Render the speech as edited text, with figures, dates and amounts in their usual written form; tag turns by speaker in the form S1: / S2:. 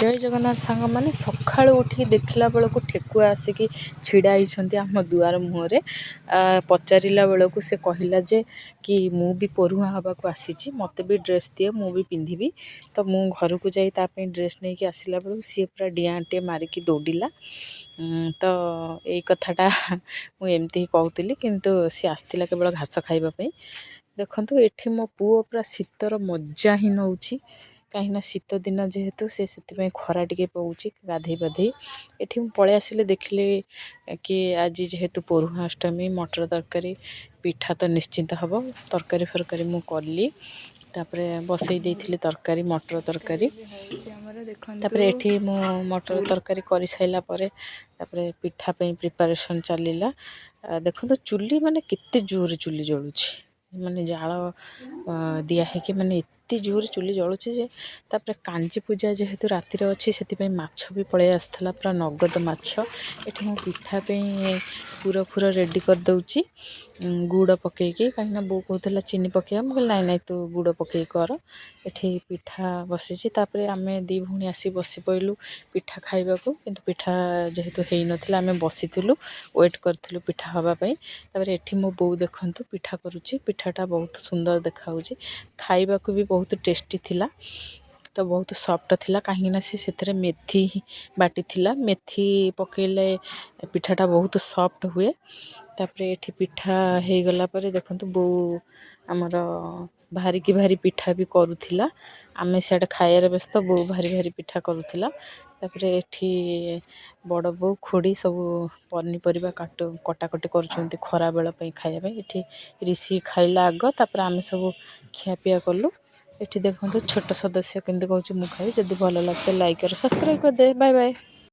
S1: जय जगन्नाथ सांग मैंने सका उठी देखला बेलू ठेकुआ आसिकी छिड़ा होती आम दुआर मुहर पचारा बेलू से कहला जे कि मु भी परुआ हवा को आसी मत भी ड्रेस दिए मु भी पिंधि तो मु घर को जाई ड्रेस नहीं कि आसला बेलू सी पूरा डिआँटे मारिकी दौड़िला तो यही कथाटा मुझे कहती किंतु सी आसला केवल घास खाइबापी देखु ये मो पुओ पूरा शीतर मजा ही नौ कहीं शीत दिन जेहेतु से खरा टे पाँच गाधे पाधे ये पलि आसिले देखिले कि आज जेहेतु परुहा अष्टमी मटर तरकारी पिठा तो निश्चिंत हम तरकारी फरकारी मु कली तापरे बसई देइथिले तरकारी मटर तरकारी तापरे एठी मु मटर तरकारी कर साइला परे तापरे पिठा पे प्रिपरेशन चलिला देखो चुली माने केते जोर चुली जलुछि माने जाल दिया है कि माने एत्ते जोर चुली जलुछि जे तापरे कांजी पूजा जेहेतु राति अच्छी से माछ भी पलि आसला पूरा नगद माछ एठी मो पिठा पे पूरा पूरा रेडी कर दउछि गुड़ पकईकी कहीं बो कहला चीनी पकईया मुझे नाई नाई तू गुड़ पकई कर एठी पिठा बसी तापरे आमे दी भूणी आसी बसी पइलु पिठा खाइबाकू किंतु पिठा जेहेतु हेई नथिला आमे बसीथिलु वेट करथिलु पिठा हवा पई तापरे एठी मो बो देखंतु पिठा करूची पिठाटा बहुत सुंदर देखाउची खाइबाकू भी बहुत टेस्टी थिला तो बहुत सॉफ्ट थिला कहीं सी से मेथी बाटी थिला मेथी पकेले पिठाटा बहुत सॉफ्ट हुए तापरे एठी पिठा हे गला परे देखंतु बो आमर भारी की भारी पिठा भी करूथिला आमे सियाडे खायर व्यस्त बो भारी भारी पिठा करूथिला तापरे एठी बड़ बो खोड़ी सब पनीपरिया कटाकटी करुछंती खरा बेला पई खाइबा पई एठी ऋषि खाइला आग तापरे आमे सब खियापिया कलु एठी देखंतु छोट सदस्य केंदे कहूची मु खाई जदी भलो लागते लाइक और सब्सक्राइब कर दे बाय बाय।